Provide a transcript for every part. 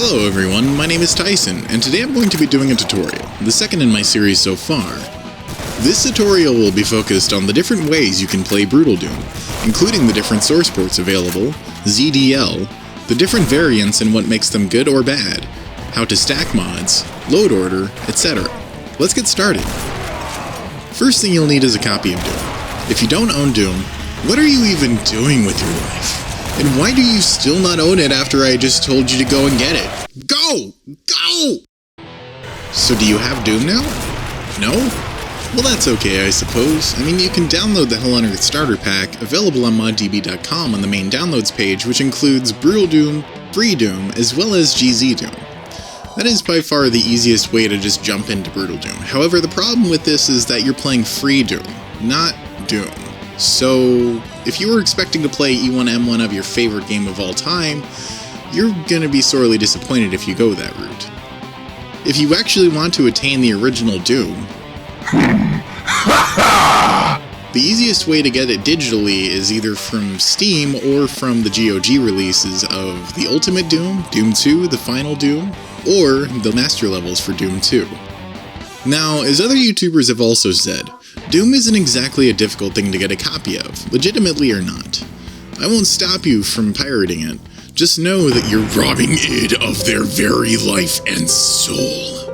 Hello everyone, my name is Tyson, and today I'm going to be doing a tutorial, the second in my series so far. This tutorial will be focused on the different ways you can play BrutalDoom, including the different source ports available, ZDL, the different variants and what makes them good or bad, how to stack mods, load order, etc. Let's get started. First thing you'll need is a copy of Doom. If you don't own Doom, what are you even doing with your life? And why do you still not own it after I just told you to go and get it? Go! Go! So do you have Doom now? No? Well, that's okay, I suppose. I mean, you can download the Hell on Earth starter pack, available on moddb.com on the main downloads page, which includes BrutalDoom, FREEDOOM, as well as GZDoom. That is by far the easiest way to just jump into BrutalDoom. However, the problem with this is that you're playing FREEDOOM, not Doom. So, if you were expecting to play E1M1 of your favorite game of all time, you're gonna be sorely disappointed if you go that route. If you actually want to attain the original Doom, the easiest way to get it digitally is either from Steam or from the GOG releases of the Ultimate Doom, Doom 2, the Final Doom, or the Master Levels for Doom 2. Now, as other YouTubers have also said, Doom isn't exactly a difficult thing to get a copy of, legitimately or not. I won't stop you from pirating it, just know that you're robbing id of their very life and soul.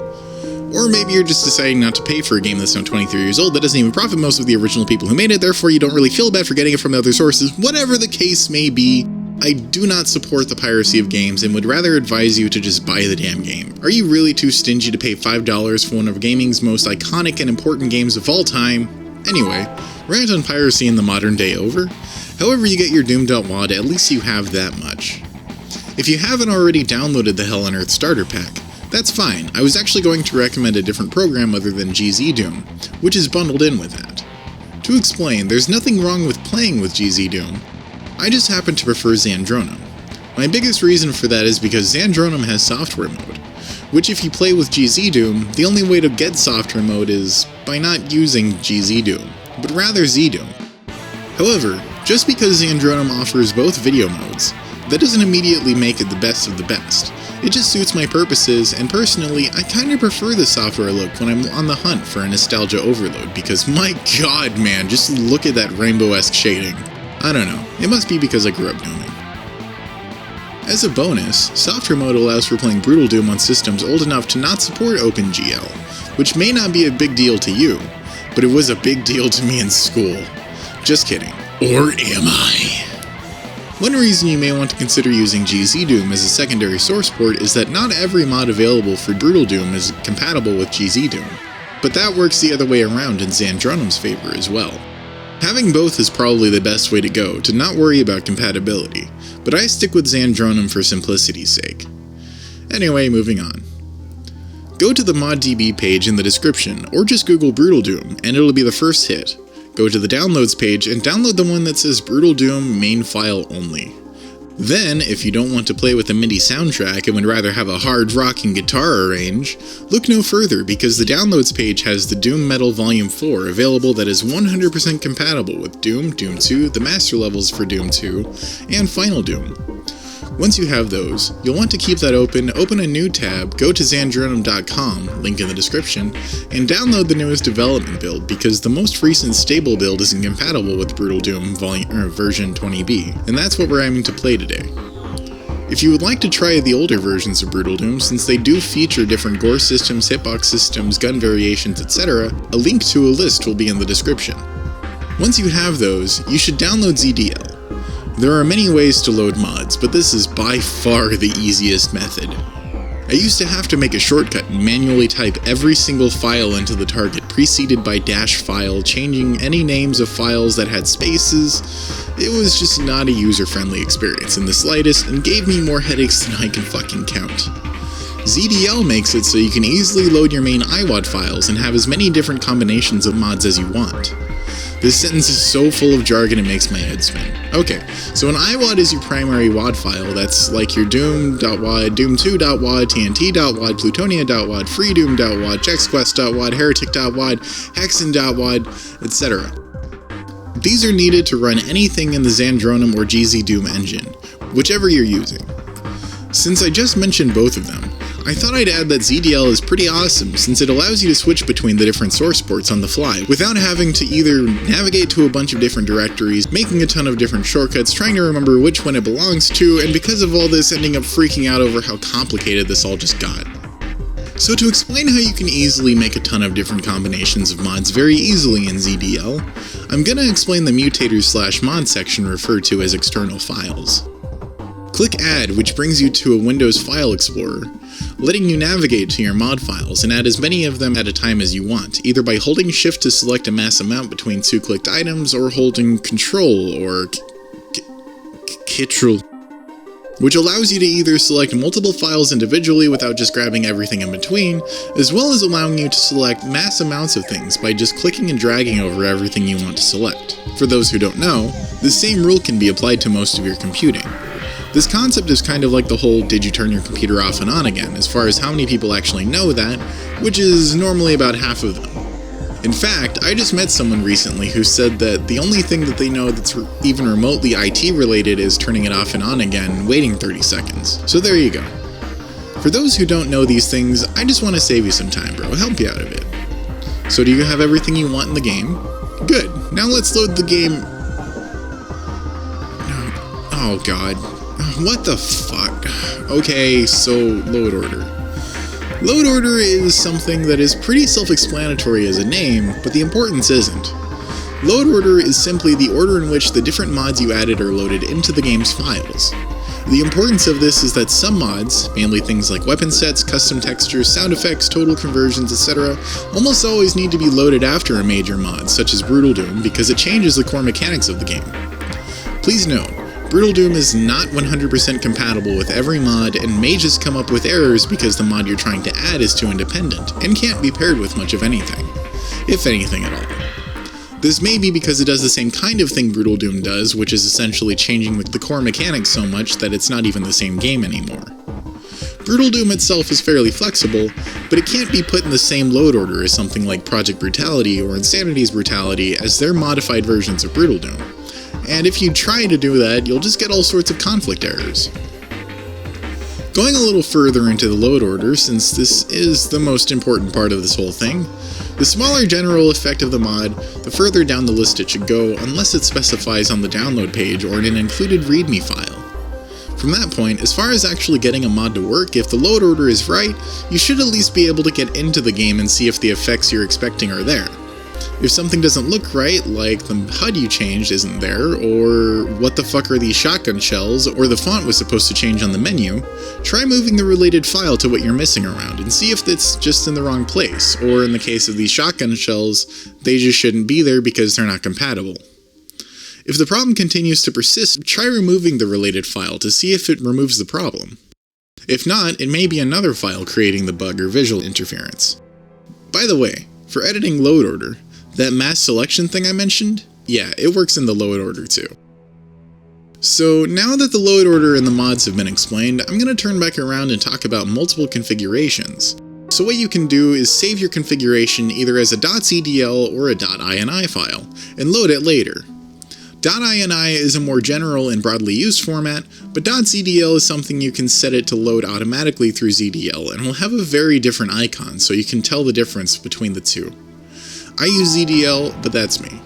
Or maybe you're just deciding not to pay for a game that's now 23 years old that doesn't even profit most of the original people who made it, therefore you don't really feel bad for getting it from other sources. Whatever the case may be, I do not support the piracy of games and would rather advise you to just buy the damn game. Are you really too stingy to pay $5 for one of gaming's most iconic and important games of all time? Anyway, rant on piracy in the modern day over. However you get your Doom.WAD, at least you have that much. If you haven't already downloaded the Hell on Earth starter pack, that's fine. I was actually going to recommend a different program other than GZDoom, which is bundled in with that. To explain, there's nothing wrong with playing with GZDoom. I just happen to prefer Zandronum. My biggest reason for that is because Zandronum has software mode, which if you play with GZDoom, the only way to get software mode is by not using GZDoom, but rather ZDoom. However, just because Zandronum offers both video modes, that doesn't immediately make it the best of the best. It just suits my purposes, and personally, I kinda prefer the software look when I'm on the hunt for a nostalgia overload, because my god man, just look at that rainbow-esque shading. I don't know, it must be because I grew up dooming. As a bonus, software mode allows for playing BrutalDoom on systems old enough to not support OpenGL, which may not be a big deal to you, but it was a big deal to me in school. Just kidding. Or am I? One reason you may want to consider using GZDoom as a secondary source port is that not every mod available for BrutalDoom is compatible with GZDoom, but that works the other way around in Zandronum's favor as well. Having both is probably the best way to go, to not worry about compatibility, but I stick with Zandronum for simplicity's sake. Anyway, moving on. Go to the ModDB page in the description, or just Google BrutalDoom, and it'll be the first hit. Go to the downloads page and download the one that says BrutalDoom main file only. Then, if you don't want to play with a MIDI soundtrack and would rather have a hard rocking guitar arrange, look no further because the downloads page has the Doom Metal Volume 4 available that is 100% compatible with Doom, Doom 2, the Master Levels for Doom 2, and Final Doom. Once you have those, you'll want to keep that open a new tab, go to Zandronum.com, link in the description, and download the newest development build because the most recent stable build isn't compatible with BrutalDoom version 20B, and that's what we're aiming to play today. If you would like to try the older versions of BrutalDoom, since they do feature different gore systems, hitbox systems, gun variations, etc., a link to a list will be in the description. Once you have those, you should download ZDL. There are many ways to load mods, but this is by far the easiest method. I used to have to make a shortcut and manually type every single file into the target, preceded by -file, changing any names of files that had spaces. It was just not a user-friendly experience in the slightest, and gave me more headaches than I can fucking count. ZDL makes it so you can easily load your main iWAD files and have as many different combinations of mods as you want. This sentence is so full of jargon it makes my head spin. Okay, so an iWAD is your primary WAD file, that's like your Doom.WAD, Doom2.WAD, TNT.WAD, Plutonia.WAD, FREEDOOM.WAD, JexQuest.WAD, Heretic.WAD, Hexen.WAD, etc. These are needed to run anything in the Zandronum or GZDoom engine, whichever you're using. Since I just mentioned both of them, I thought I'd add that ZDL is pretty awesome since it allows you to switch between the different source ports on the fly without having to either navigate to a bunch of different directories, making a ton of different shortcuts, trying to remember which one it belongs to, and because of all this ending up freaking out over how complicated this all just got. So to explain how you can easily make a ton of different combinations of mods very easily in ZDL, I'm gonna explain the mutators/mod section referred to as external files. Click Add, which brings you to a Windows File Explorer, letting you navigate to your mod files and add as many of them at a time as you want, either by holding Shift to select a mass amount between two clicked items or holding Control or Ctrl, which allows you to either select multiple files individually without just grabbing everything in between, as well as allowing you to select mass amounts of things by just clicking and dragging over everything you want to select. For those who don't know, the same rule can be applied to most of your computing. This concept is kind of like the whole did you turn your computer off and on again, as far as how many people actually know that, which is normally about half of them. In fact, I just met someone recently who said that the only thing that they know that's even remotely IT related is turning it off and on again and waiting 30 seconds. So there you go. For those who don't know these things, I just want to save you some time, bro, help you out a bit. So do you have everything you want in the game? Good, now let's load the game. Oh god. What the fuck? Okay, so load order. Load order is something that is pretty self-explanatory as a name, but the importance isn't. Load order is simply the order in which the different mods you added are loaded into the game's files. The importance of this is that some mods, mainly things like weapon sets, custom textures, sound effects, total conversions, etc., almost always need to be loaded after a major mod, such as BrutalDoom, because it changes the core mechanics of the game. Please note, BrutalDoom is not 100% compatible with every mod and may just come up with errors because the mod you're trying to add is too independent and can't be paired with much of anything, if anything at all. This may be because it does the same kind of thing BrutalDoom does, which is essentially changing the core mechanics so much that it's not even the same game anymore. BrutalDoom itself is fairly flexible, but it can't be put in the same load order as something like Project Brutality or Insanity's Brutality, as they're modified versions of BrutalDoom. And if you try to do that, you'll just get all sorts of conflict errors. Going a little further into the load order, since this is the most important part of this whole thing, the smaller general effect of the mod, the further down the list it should go, unless it specifies on the download page or in an included README file. From that point, as far as actually getting a mod to work, if the load order is right, you should at least be able to get into the game and see if the effects you're expecting are there. If something doesn't look right, like the HUD you changed isn't there, or what the fuck are these shotgun shells, or the font was supposed to change on the menu, try moving the related file to what you're missing around and see if it's just in the wrong place, or in the case of these shotgun shells, they just shouldn't be there because they're not compatible. If the problem continues to persist, try removing the related file to see if it removes the problem. If not, it may be another file creating the bug or visual interference. By the way, for editing load order, that mass selection thing I mentioned? Yeah, it works in the load order too. So now that the load order and the mods have been explained, I'm going to turn back around and talk about multiple configurations. So what you can do is save your configuration either as a .zdl or a .ini file, and load it later. .ini is a more general and broadly used format, but .zdl is something you can set it to load automatically through ZDL, and will have a very different icon so you can tell the difference between the two. I use ZDL, but that's me.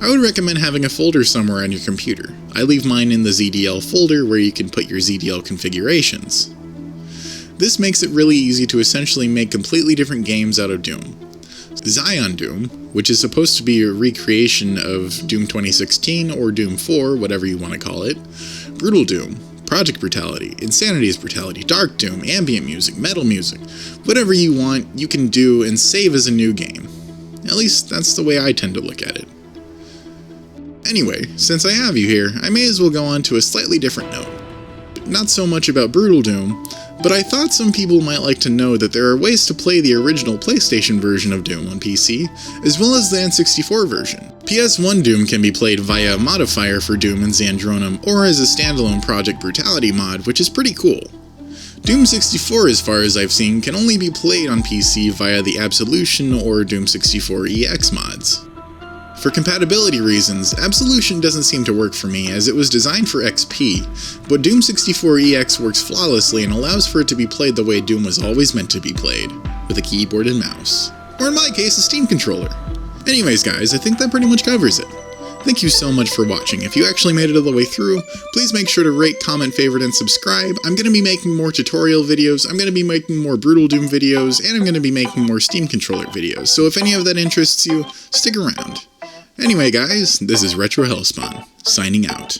I would recommend having a folder somewhere on your computer. I leave mine in the ZDL folder where you can put your ZDL configurations. This makes it really easy to essentially make completely different games out of Doom. ZDoom, which is supposed to be a recreation of Doom 2016 or Doom 4, whatever you want to call it, BrutalDoom, Project Brutality, Insanity's Brutality, Dark Doom, ambient music, metal music, whatever you want, you can do and save as a new game. At least that's the way I tend to look at it. Anyway, since I have you here, I may as well go on to a slightly different note. Not so much about BrutalDoom, but I thought some people might like to know that there are ways to play the original PlayStation version of Doom on PC, as well as the N64 version. PS1 Doom can be played via a modifier for Doom and Zandronum, or as a standalone Project Brutality mod, which is pretty cool. Doom 64, as far as I've seen, can only be played on PC via the Absolution or Doom 64 EX mods. For compatibility reasons, Absolution doesn't seem to work for me as it was designed for XP, but Doom 64 EX works flawlessly and allows for it to be played the way Doom was always meant to be played, with a keyboard and mouse. Or in my case, a Steam controller. Anyways guys, I think that pretty much covers it. Thank you so much for watching. If you actually made it all the way through, please make sure to rate, comment, favorite, and subscribe. I'm going to be making more tutorial videos, I'm going to be making more Brutal Doom videos, and I'm going to be making more Steam controller videos, so if any of that interests you, stick around. Anyway guys, this is Retro Hellspawn, signing out.